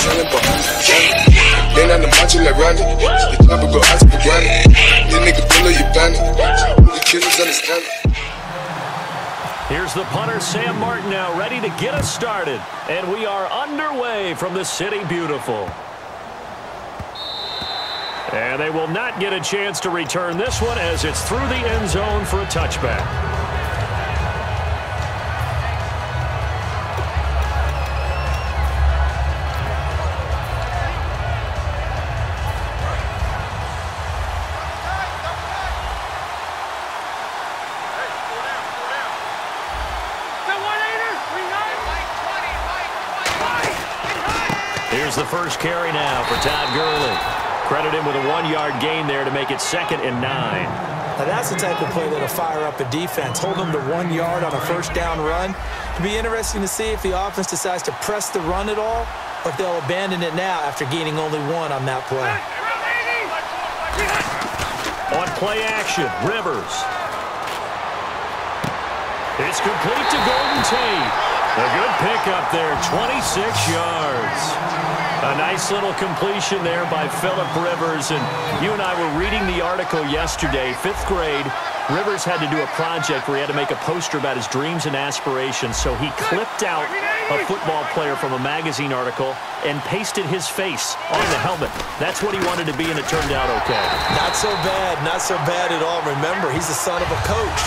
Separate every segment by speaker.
Speaker 1: selling behind the counter. Been on the macho like Randy. The chopper go out to the granny. This nigga pull up your bandit. The killers understand it.
Speaker 2: Here's the punter, Sam Martin, now ready to get us started. And we are underway from the City Beautiful. And they will not get a chance to return this one as it's through the end zone for a touchback. Here's the first carry now for Todd Gurley. Credit him with a 1-yard gain there to make it 2nd and 9.
Speaker 3: Now that's the type of play that'll fire up a defense. Hold them to 1 yard on a first down run. It'll be interesting to see if the offense decides to press the run at all or if they'll abandon it now after gaining only 1 on that play.
Speaker 2: On play action, Rivers. It's complete to Golden Tate. A good pickup there, 26 yards. A nice little completion there by Phillip Rivers. And you and I were reading the article yesterday, 5th grade. Rivers had to do a project where he had to make a poster about his dreams and aspirations. So he clipped out a football player from a magazine article and pasted his face on the helmet. That's what he wanted to be, and it turned out okay.
Speaker 3: Not so bad at all. Remember, he's the son of a coach.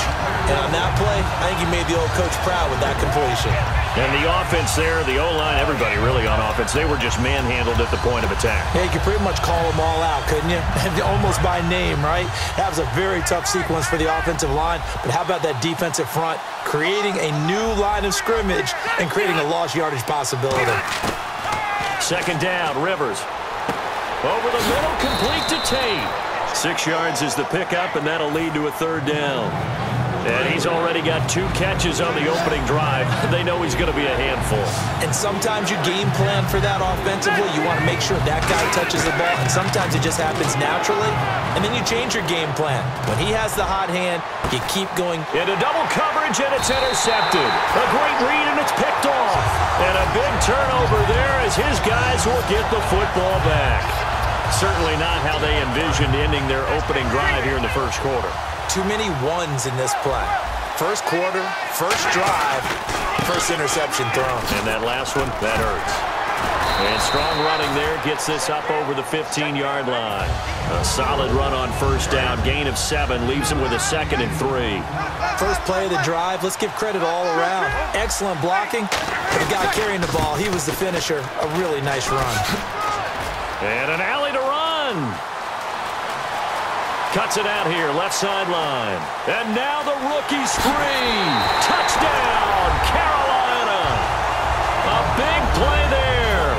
Speaker 3: And on that play, I think he made the old coach proud with that completion.
Speaker 2: And the offense there, the O-line, everybody really on offense, they were just manhandled at the point of attack.
Speaker 3: Yeah, you could pretty much call them all out, couldn't you? Almost by name, right? That was a very tough sequence for the offensive line. But how about that defensive front creating a new line of scrimmage and creating a lost yardage possibility?
Speaker 2: 2nd down, Rivers. Over the middle, complete to Tate. 6 yards is the pickup, and that'll lead to a 3rd down. And he's already got 2 catches on the opening drive. They know he's going to be a handful.
Speaker 3: And sometimes you game plan for that offensively. You want to make sure that guy touches the ball. And sometimes it just happens naturally. And then you change your game plan. When he has the hot hand, you keep going.
Speaker 2: Into double coverage, and it's intercepted. A great read, and it's picked off. And a big turnover there as his guys will get the football back. Certainly not how they envisioned ending their opening drive here in the first quarter.
Speaker 3: Too many ones in this play. First quarter, first drive, first interception thrown.
Speaker 2: And that last one, that hurts. And strong running there gets this up over the 15-yard line. A solid run on first down. Gain of 7 leaves him with a 2nd and 3.
Speaker 3: First play of the drive. Let's give credit all around. Excellent blocking. The guy carrying the ball, he was the finisher. A really nice run.
Speaker 2: And an alley to run. Cuts it out here, left sideline. And now the rookie's free. Touchdown, Carolina. A big play there.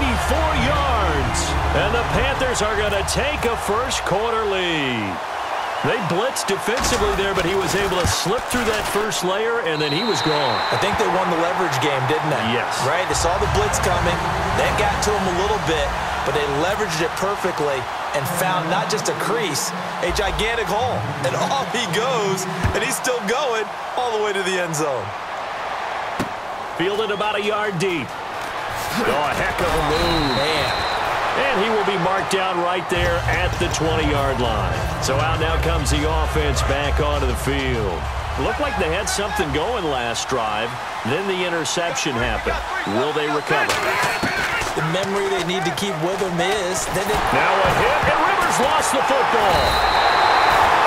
Speaker 2: 84 yards. And the Panthers are going to take a first quarter lead. They blitzed defensively there, but he was able to slip through that first layer, and then he was gone.
Speaker 3: I think they won the leverage game, didn't they?
Speaker 2: Yes.
Speaker 3: Right? They saw the blitz coming. That got to him a little bit, but they leveraged it perfectly and found not just a crease, a gigantic hole. And off he goes, and he's still going all the way to the end zone.
Speaker 2: Fielded about a yard deep. Oh, a heck of a move.
Speaker 3: Man.
Speaker 2: And he will be marked down right there at the 20-yard line. So out now comes the offense back onto the field. Looked like they had something going last drive. Then the interception happened. Will they recover?
Speaker 3: The memory they need to keep with them is...
Speaker 2: Now a hit, and Rivers lost the football.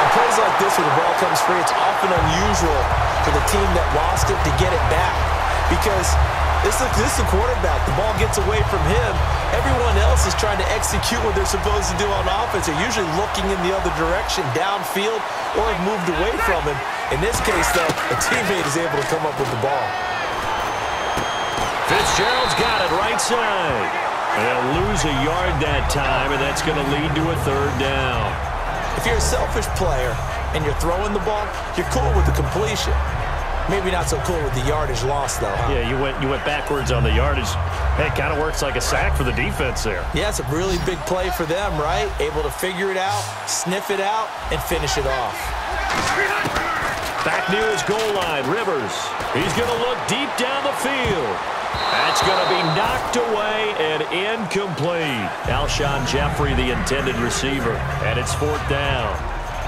Speaker 3: On plays like this where the ball comes free, it's often unusual for the team that lost it to get it back. Because this is the quarterback. The ball gets away from him. Everyone else is trying to execute what they're supposed to do on offense. They're usually looking in the other direction, downfield, or have moved away from him. In this case, though, a teammate is able to come up with the ball.
Speaker 2: Fitzgerald's got it right side. They'll lose a yard that time, and that's going to lead to a 3rd down.
Speaker 3: If you're a selfish player and you're throwing the ball, you're cool with the completion. Maybe not so cool with the yardage loss, though, huh?
Speaker 2: Yeah, you went backwards on the yardage. Hey, it kind of works like a sack for the defense there.
Speaker 3: Yeah, it's a really big play for them, right? Able to figure it out, sniff it out, and finish it off.
Speaker 2: Back near his goal line, Rivers. He's going to look deep down the field. That's going to be knocked away and incomplete. Alshon Jeffrey, the intended receiver, and it's 4th down.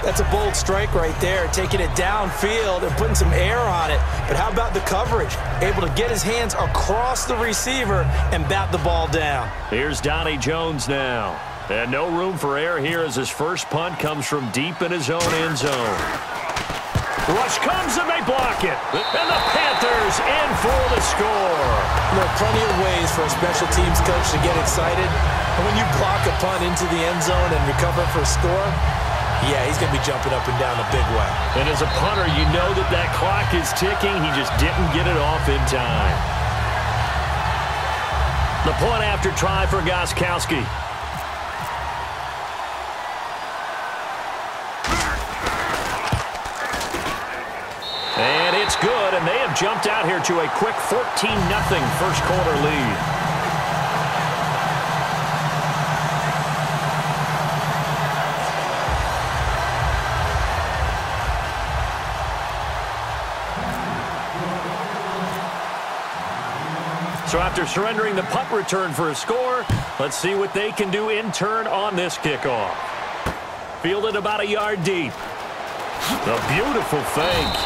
Speaker 3: That's a bold strike right there, taking it downfield and putting some air on it. But how about the coverage? Able to get his hands across the receiver and bat the ball down.
Speaker 2: Here's Donnie Jones now. And no room for error here as his first punt comes from deep in his own end zone. Rush comes and they block it. And the Panthers in for the score.
Speaker 3: There are plenty of ways for a special teams coach to get excited. And when you block a punt into the end zone and recover for a score, yeah, he's going to be jumping up and down a big way.
Speaker 2: And as a punter, you know that that clock is ticking. He just didn't get it off in time. The point after try for Gostkowski. And it's good, and they have jumped out here to a quick 14-0 first quarter lead. So after surrendering the punt return for a score, let's see what they can do in turn on this kickoff. Fielded about a yard deep. A beautiful fake.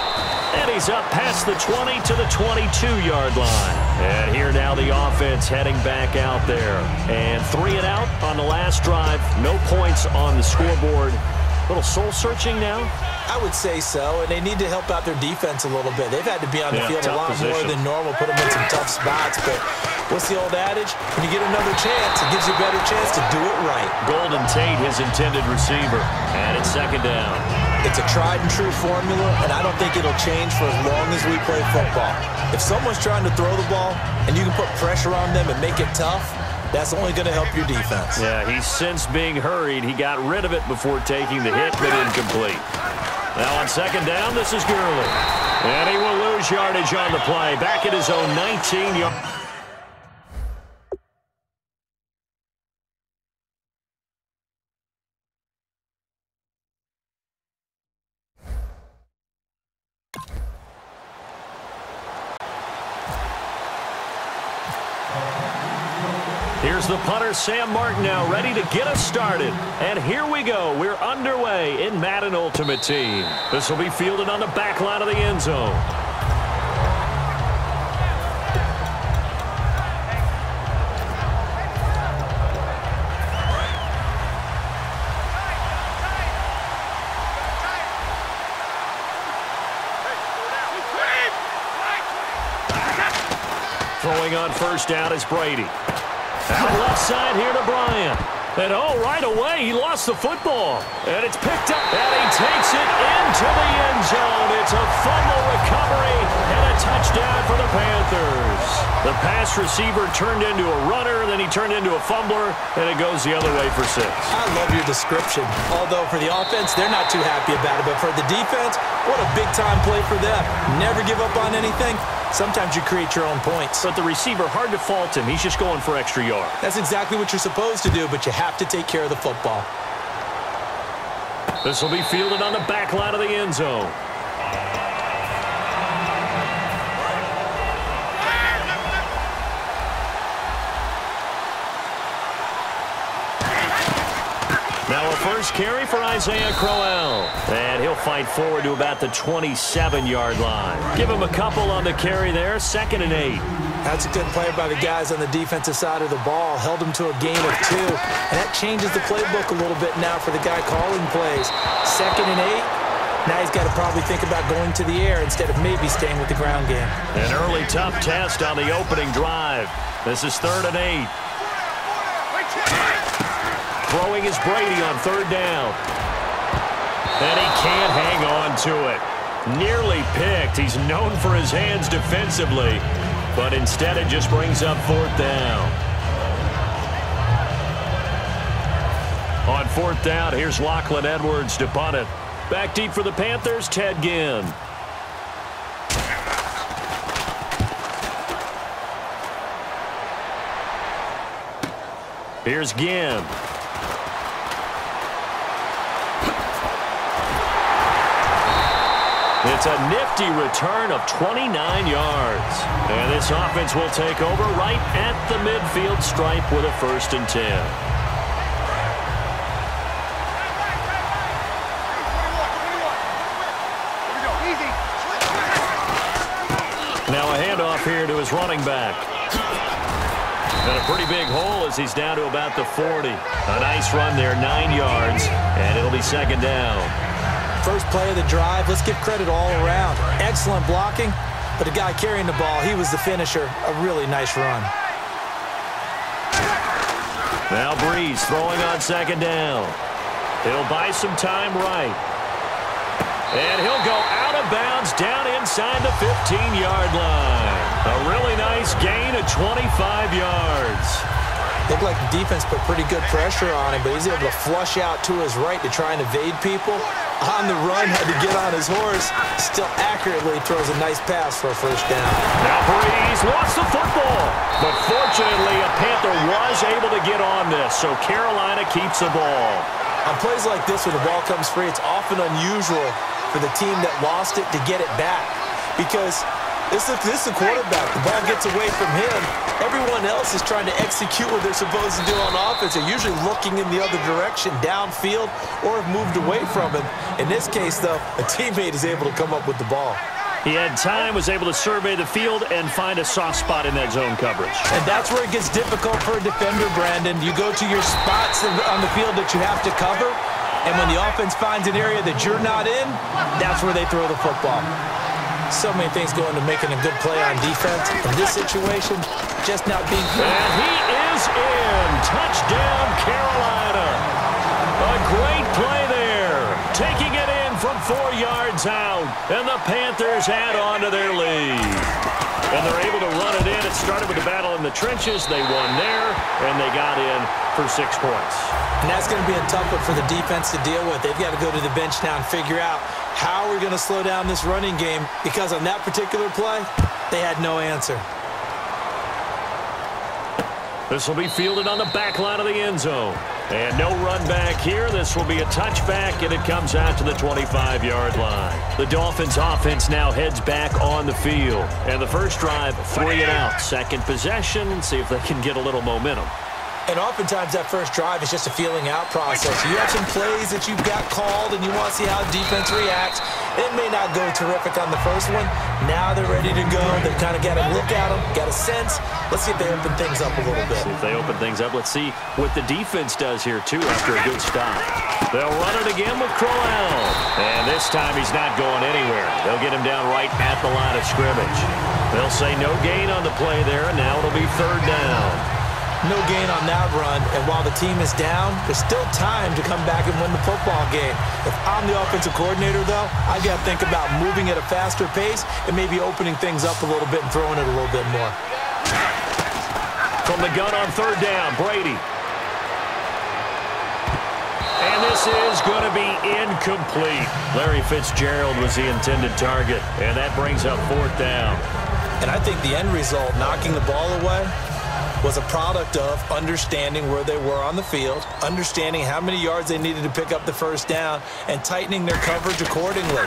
Speaker 2: And he's up past the 20 to the 22-yard line. And here now the offense heading back out there. And 3 and out on the last drive. No points on the scoreboard. A little soul-searching now?
Speaker 3: I would say so, and they need to help out their defense a little bit. They've had to be on the field a lot more than normal, put them in some tough spots. But what's the old adage? When you get another chance, it gives you a better chance to do it right.
Speaker 2: Golden Tate, his intended receiver. And it's 2nd down.
Speaker 3: It's a tried-and-true formula, and I don't think it'll change for as long as we play football. If someone's trying to throw the ball and you can put pressure on them and make it tough, that's only going to help your defense.
Speaker 2: Yeah, he's since being hurried. He got rid of it before taking the hit, but incomplete. Now on 2nd down, this is Gurley. And he will lose yardage on the play. Back at his own 19-yard. Here's the punter, Sam Martin, now ready to get us started. And here we go. We're underway in Madden Ultimate Team. This will be fielded on the back line of the end zone. Throwing on 1st down is Brady. Out left side here to Bryant. And right away, he lost the football. And it's picked up. And he takes it into the end zone. It's a fumble recovery and a touchdown for the Panthers. The pass receiver turned into a runner, then he turned into a fumbler, and it goes the other way for 6.
Speaker 3: I love your description. Although for the offense, they're not too happy about it. But for the defense, what a big-time play for them. Never give up on anything. Sometimes you create your own points.
Speaker 2: But the receiver, hard to fault him. He's just going for extra yards.
Speaker 3: That's exactly what you're supposed to do, but you have to take care of the football.
Speaker 2: This will be fielded on the back line of the end zone. Now a first carry for Isaiah Crowell. And he'll fight forward to about the 27-yard line. Give him a couple on the carry there. 2nd and 8.
Speaker 3: That's a good play by the guys on the defensive side of the ball. Held him to a gain of 2. And that changes the playbook a little bit now for the guy calling plays. 2nd and 8. Now he's got to probably think about going to the air instead of maybe staying with the ground game.
Speaker 2: An early tough test on the opening drive. This is 3rd and 8. Throwing is Brady on 3rd down. And he can't hang on to it. Nearly picked. He's known for his hands defensively, but instead it just brings up 4th down. On 4th down, here's Lachlan Edwards to punt it. Back deep for the Panthers, Ted Ginn. Here's Ginn. It's a nifty return of 29 yards. And this offense will take over right at the midfield stripe with a 1st and 10. Now a handoff here to his running back. And a pretty big hole as he's down to about the 40. A nice run there, 9 yards, and it'll be 2nd down.
Speaker 3: First play of the drive, let's give credit all around. Excellent blocking, but the guy carrying the ball, he was the finisher. A really nice run.
Speaker 2: Now Breeze throwing on 2nd down. He'll buy some time right. And he'll go out of bounds down inside the 15-yard line. A really nice gain of 25 yards.
Speaker 3: Looked like the defense put pretty good pressure on him, but he's able to flush out to his right to try and evade people. On the run, had to get on his horse. Still accurately throws a nice pass for a 1st down.
Speaker 2: Now Breeze lost the football. But fortunately, a Panther was able to get on this, so Carolina keeps the ball.
Speaker 3: On plays like this, when the ball comes free, it's often unusual for the team that lost it to get it back. Because this is the quarterback. The ball gets away from him. Everyone else is trying to execute what they're supposed to do on offense. They're usually looking in the other direction, downfield, or have moved away from him. In this case, though, a teammate is able to come up with the ball.
Speaker 2: He had time, was able to survey the field and find a soft spot in that zone coverage.
Speaker 3: And that's where it gets difficult for a defender, Brandon. You go to your spots on the field that you have to cover, and when the offense finds an area that you're not in, that's where they throw the football. So many things go into making a good play on defense. In this situation, just not being good.
Speaker 2: And he is in. Touchdown, Carolina. A great play there. Taking it in from 4 yards out. And the Panthers add on to their lead. And they're able to run it in. It started with the battle in the trenches. They won there, and they got in for 6 points.
Speaker 3: And that's going to be a tough one for the defense to deal with. They've got to go to the bench now and figure out how we're going to slow down this running game, because on that particular play, they had no answer.
Speaker 2: This will be fielded on the back line of the end zone. And no run back here. This will be a touchback, and it comes out to the 25-yard line. The Dolphins offense now heads back on the field. And the first drive, 3 and out. Second possession, and see if they can get a little momentum.
Speaker 3: And oftentimes that first drive is just a feeling out process. You have some plays that you've got called and you want to see how defense reacts. It may not go terrific on the first one. Now they're ready to go. They've kind of got to look at them, got a sense. Let's see if they open things up a little bit.
Speaker 2: See if they open things up. Let's see what the defense does here, too, after a good stop. They'll run it again with Crowell. And this time he's not going anywhere. They'll get him down right at the line of scrimmage. They'll say no gain on the play there, and now it'll be 3rd down.
Speaker 3: No gain on that run, and while the team is down, there's still time to come back and win the football game. If I'm the offensive coordinator, though, I got to think about moving at a faster pace and maybe opening things up a little bit and throwing it a little bit more.
Speaker 2: From the gun on 3rd down, Brady. And this is going to be incomplete. Larry Fitzgerald was the intended target, and that brings up 4th down.
Speaker 3: And I think the end result, knocking the ball away, was a product of understanding where they were on the field, understanding how many yards they needed to pick up the first down, and tightening their coverage accordingly.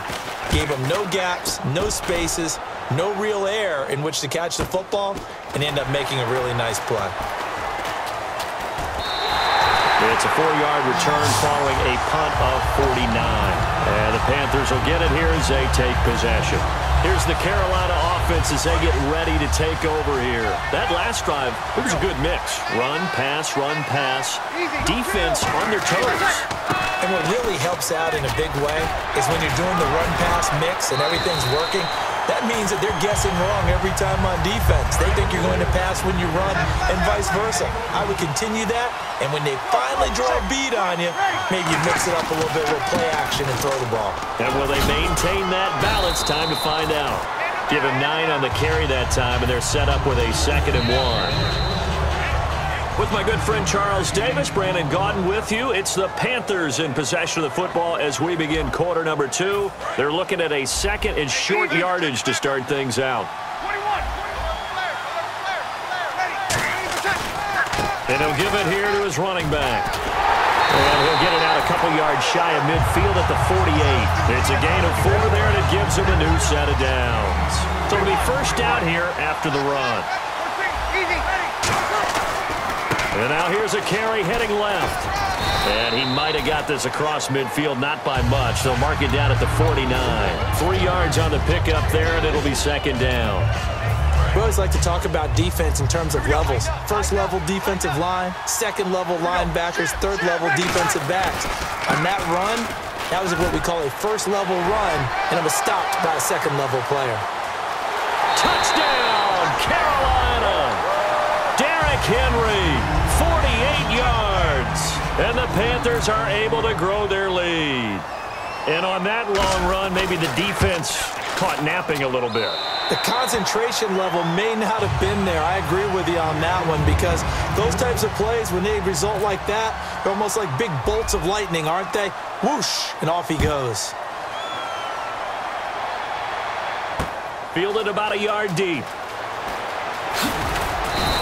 Speaker 3: Gave them no gaps, no spaces, no real air in which to catch the football, and end up making a really nice play.
Speaker 2: It's a 4-yard return following a punt of 49. And the Panthers will get it here as they take possession. Here's the Carolina offense as they get ready to take over here. That last drive, it was a good mix. Run, pass, defense on their toes.
Speaker 3: And what really helps out in a big way is when you're doing the run-pass mix and everything's working, that means that they're guessing wrong every time on defense. They think you're going to pass when you run and vice versa. I would continue that, and when they finally draw a beat on you, maybe you mix it up a little bit with play action and throw the ball.
Speaker 2: And will they maintain that balance? Time to find out. Give him 9 on the carry that time, and they're set up with a 2nd and 1. With my good friend Charles Davis, Brandon Gaudin with you. It's the Panthers in possession of the football as we begin quarter number 2. They're looking at a 2nd and short yardage to start things out. And he'll give it here to his running back. And he'll get it out a couple yards shy of midfield at the 48. It's a gain of 4 there, and it gives him a new set of downs. So it'll be first down here after the run. And now here's a carry heading left. And he might have got this across midfield, not by much. They'll mark it down at the 49. 3 yards on the pickup there, and it'll be second down.
Speaker 3: We always like to talk about defense in terms of levels. First level defensive line, second level linebackers, third level defensive backs. On that run, that was what we call a first level run, and it was stopped by a second level player.
Speaker 2: Touchdown, Carolina! Derrick Henry, 48 yards. And the Panthers are able to grow their lead. And on that long run, maybe the defense caught napping a little bit.
Speaker 3: The concentration level may not have been there. I agree with you on that one, because those types of plays, when they result like that, they're almost like big bolts of lightning, aren't they? Whoosh, and off he goes.
Speaker 2: Fielded about a yard deep.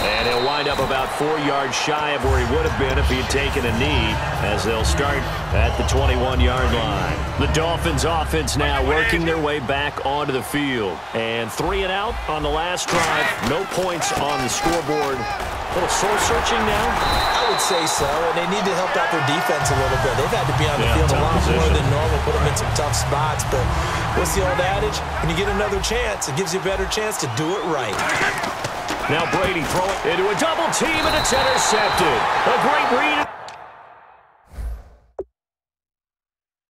Speaker 2: And he'll wind up about 4 yards shy of where he would have been if he had taken a knee, as they'll start at the 21-yard line. The Dolphins offense now working their way back onto the field. And 3 and out on the last drive. No points on the scoreboard. A little soul-searching now?
Speaker 3: I would say so, and they need to help out their defense a little bit. They've had to be on the field a lot more than normal, put them in some tough spots. But what's the old adage? When you get another chance, it gives you a better chance to do it right.
Speaker 2: Now Brady throw it into a double team, and it's intercepted. A great read.